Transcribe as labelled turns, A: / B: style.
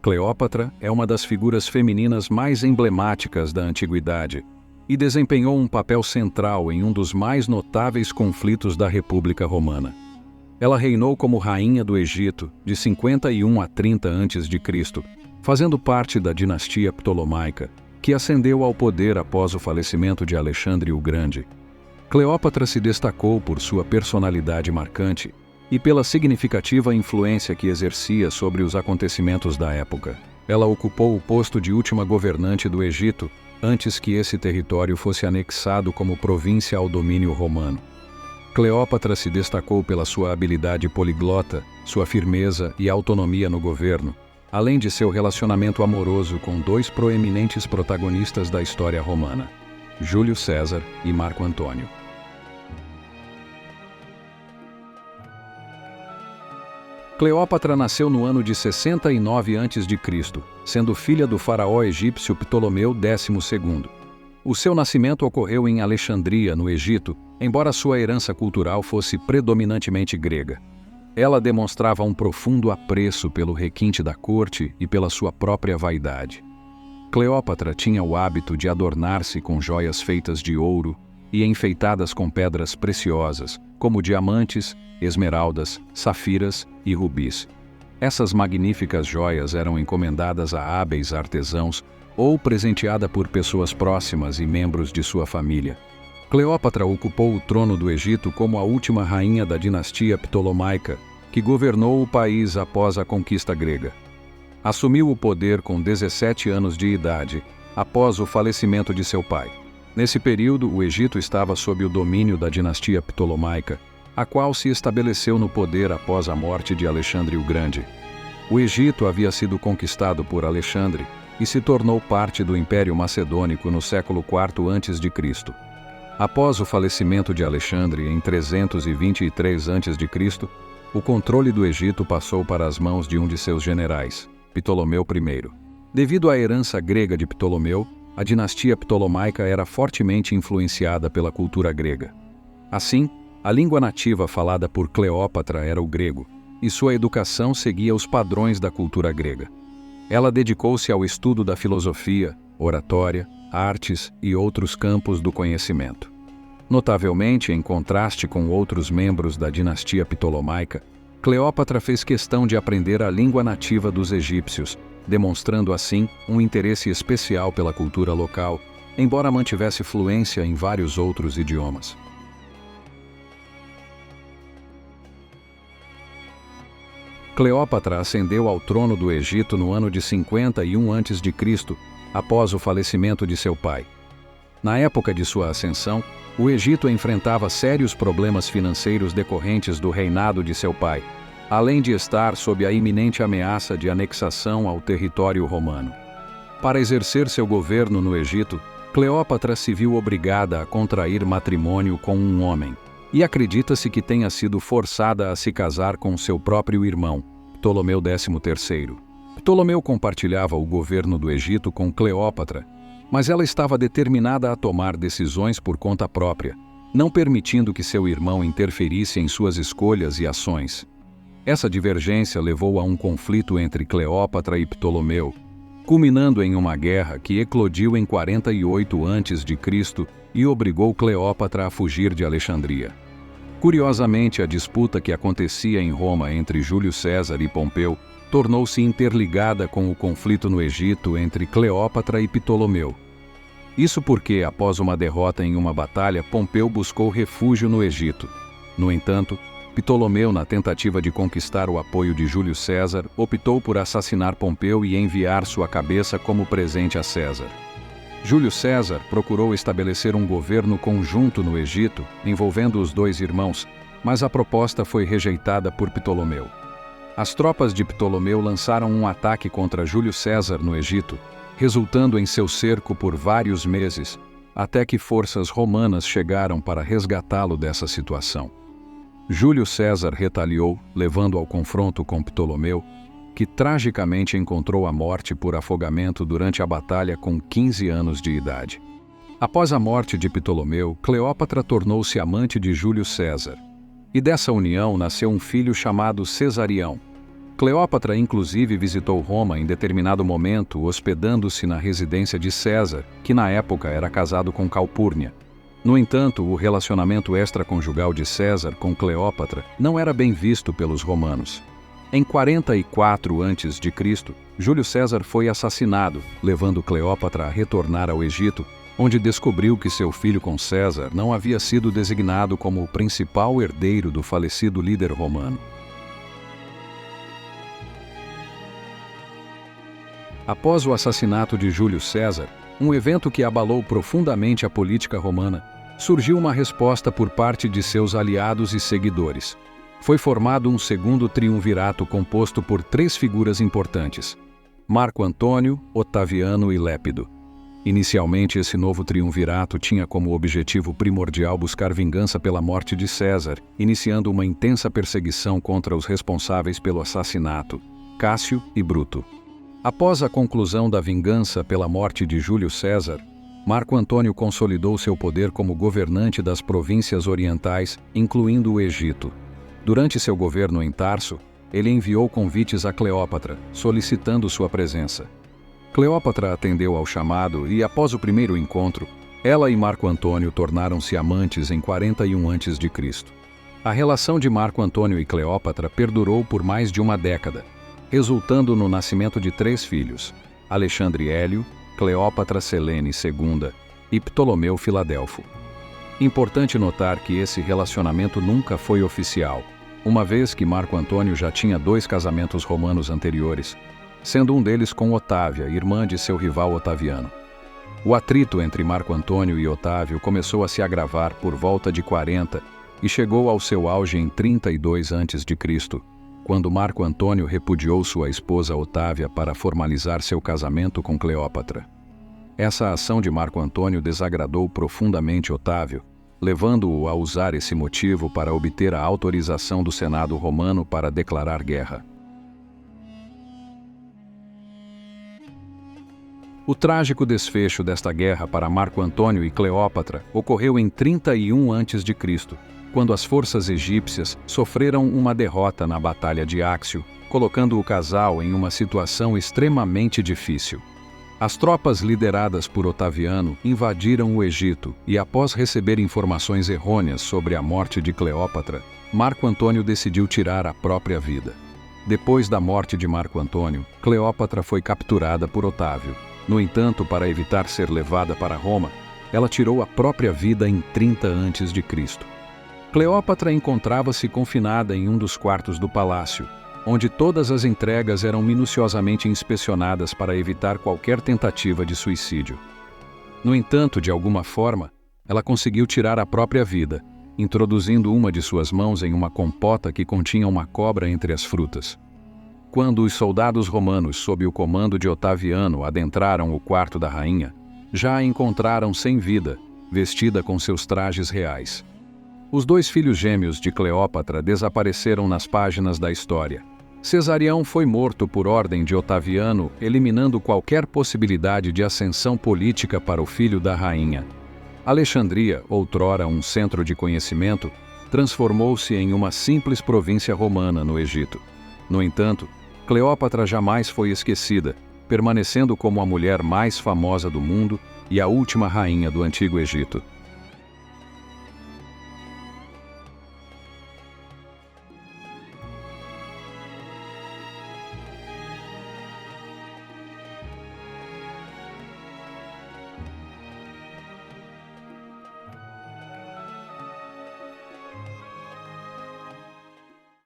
A: Cleópatra é uma das figuras femininas mais emblemáticas da antiguidade e desempenhou um papel central em um dos mais notáveis conflitos da República Romana. Ela reinou como rainha do Egito de 51 a 30 a.C., fazendo parte da dinastia Ptolomaica, que ascendeu ao poder após o falecimento de Alexandre o Grande. Cleópatra se destacou por sua personalidade marcante e pela significativa influência que exercia sobre os acontecimentos da época. Ela ocupou o posto de última governante do Egito antes que esse território fosse anexado como província ao domínio romano. Cleópatra se destacou pela sua habilidade poliglota, sua firmeza e autonomia no governo, além de seu relacionamento amoroso com dois proeminentes protagonistas da história romana, Júlio César e Marco Antônio. Cleópatra nasceu no ano de 69 a.C., sendo filha do faraó egípcio Ptolomeu XII. O seu nascimento ocorreu em Alexandria, no Egito, embora sua herança cultural fosse predominantemente grega. Ela demonstrava um profundo apreço pelo requinte da corte e pela sua própria vaidade. Cleópatra tinha o hábito de adornar-se com joias feitas de ouro e enfeitadas com pedras preciosas, como diamantes, esmeraldas, safiras e rubis. Essas magníficas joias eram encomendadas a hábeis artesãos ou presenteadas por pessoas próximas e membros de sua família. Cleópatra ocupou o trono do Egito como a última rainha da dinastia Ptolomaica, que governou o país após a conquista grega. Assumiu o poder com 17 anos de idade, após o falecimento de seu pai. Nesse período, o Egito estava sob o domínio da dinastia Ptolomaica, a qual se estabeleceu no poder após a morte de Alexandre o Grande. O Egito havia sido conquistado por Alexandre e se tornou parte do Império Macedônico no século IV a.C. Após o falecimento de Alexandre em 323 a.C., o controle do Egito passou para as mãos de um de seus generais, Ptolomeu I. Devido à herança grega de Ptolomeu, a dinastia Ptolomaica era fortemente influenciada pela cultura grega. Assim, a língua nativa falada por Cleópatra era o grego, e sua educação seguia os padrões da cultura grega. Ela dedicou-se ao estudo da filosofia, oratória, artes e outros campos do conhecimento. Notavelmente, em contraste com outros membros da dinastia Ptolomaica, Cleópatra fez questão de aprender a língua nativa dos egípcios, demonstrando assim um interesse especial pela cultura local, embora mantivesse fluência em vários outros idiomas. Cleópatra ascendeu ao trono do Egito no ano de 51 a.C., após o falecimento de seu pai. Na época de sua ascensão, o Egito enfrentava sérios problemas financeiros decorrentes do reinado de seu pai, além de estar sob a iminente ameaça de anexação ao território romano. Para exercer seu governo no Egito, Cleópatra se viu obrigada a contrair matrimônio com um homem, e acredita-se que tenha sido forçada a se casar com seu próprio irmão, Ptolomeu XIII. Ptolomeu compartilhava o governo do Egito com Cleópatra, mas ela estava determinada a tomar decisões por conta própria, não permitindo que seu irmão interferisse em suas escolhas e ações. Essa divergência levou a um conflito entre Cleópatra e Ptolomeu, culminando em uma guerra que eclodiu em 48 a.C. e obrigou Cleópatra a fugir de Alexandria. Curiosamente, a disputa que acontecia em Roma entre Júlio César e Pompeu tornou-se interligada com o conflito no Egito entre Cleópatra e Ptolomeu. Isso porque, após uma derrota em uma batalha, Pompeu buscou refúgio no Egito. No entanto, Ptolomeu, na tentativa de conquistar o apoio de Júlio César, optou por assassinar Pompeu e enviar sua cabeça como presente a César. Júlio César procurou estabelecer um governo conjunto no Egito, envolvendo os dois irmãos, mas a proposta foi rejeitada por Ptolomeu. As tropas de Ptolomeu lançaram um ataque contra Júlio César no Egito, resultando em seu cerco por vários meses, até que forças romanas chegaram para resgatá-lo dessa situação. Júlio César retaliou, levando ao confronto com Ptolomeu, que tragicamente encontrou a morte por afogamento durante a batalha com 15 anos de idade. Após a morte de Ptolomeu, Cleópatra tornou-se amante de Júlio César, e dessa união nasceu um filho chamado Cesarião. Cleópatra inclusive visitou Roma em determinado momento, hospedando-se na residência de César, que na época era casado com Calpurnia. No entanto, o relacionamento extraconjugal de César com Cleópatra não era bem visto pelos romanos. Em 44 a.C., Júlio César foi assassinado, levando Cleópatra a retornar ao Egito, onde descobriu que seu filho com César não havia sido designado como o principal herdeiro do falecido líder romano. Após o assassinato de Júlio César, um evento que abalou profundamente a política romana, surgiu uma resposta por parte de seus aliados e seguidores. Foi formado um segundo triunvirato composto por 3 figuras importantes: Marco Antônio, Otaviano e Lépido. Inicialmente, esse novo triunvirato tinha como objetivo primordial buscar vingança pela morte de César, iniciando uma intensa perseguição contra os responsáveis pelo assassinato, Cássio e Bruto. Após a conclusão da vingança pela morte de Júlio César, Marco Antônio consolidou seu poder como governante das províncias orientais, incluindo o Egito. Durante seu governo em Tarso, ele enviou convites a Cleópatra, solicitando sua presença. Cleópatra atendeu ao chamado e, após o primeiro encontro, ela e Marco Antônio tornaram-se amantes em 41 a.C. A relação de Marco Antônio e Cleópatra perdurou por mais de uma década, resultando no nascimento de 3 filhos: Alexandre Hélio, Cleópatra Selene II e Ptolomeu Filadelfo. Importante notar que esse relacionamento nunca foi oficial, uma vez que Marco Antônio já tinha 2 casamentos romanos anteriores, sendo um deles com Otávia, irmã de seu rival Otaviano. O atrito entre Marco Antônio e Otávio começou a se agravar por volta de 40 e chegou ao seu auge em 32 a.C., quando Marco Antônio repudiou sua esposa Otávia para formalizar seu casamento com Cleópatra. Essa ação de Marco Antônio desagradou profundamente Otávio, levando-o a usar esse motivo para obter a autorização do Senado romano para declarar guerra. O trágico desfecho desta guerra para Marco Antônio e Cleópatra ocorreu em 31 a.C., quando as forças egípcias sofreram uma derrota na Batalha de Áxio, colocando o casal em uma situação extremamente difícil. As tropas lideradas por Otaviano invadiram o Egito e, após receber informações errôneas sobre a morte de Cleópatra, Marco Antônio decidiu tirar a própria vida. Depois da morte de Marco Antônio, Cleópatra foi capturada por Otávio. No entanto, para evitar ser levada para Roma, ela tirou a própria vida em 30 a.C. Cleópatra encontrava-se confinada em um dos quartos do palácio, onde todas as entregas eram minuciosamente inspecionadas para evitar qualquer tentativa de suicídio. No entanto, de alguma forma, ela conseguiu tirar a própria vida, introduzindo uma de suas mãos em uma compota que continha uma cobra entre as frutas. Quando os soldados romanos, sob o comando de Otaviano, adentraram o quarto da rainha, já a encontraram sem vida, vestida com seus trajes reais. Os 2 filhos gêmeos de Cleópatra desapareceram nas páginas da história. Cesarião foi morto por ordem de Otaviano, eliminando qualquer possibilidade de ascensão política para o filho da rainha. Alexandria, outrora um centro de conhecimento, transformou-se em uma simples província romana no Egito. No entanto, Cleópatra jamais foi esquecida, permanecendo como a mulher mais famosa do mundo e a última rainha do Antigo Egito.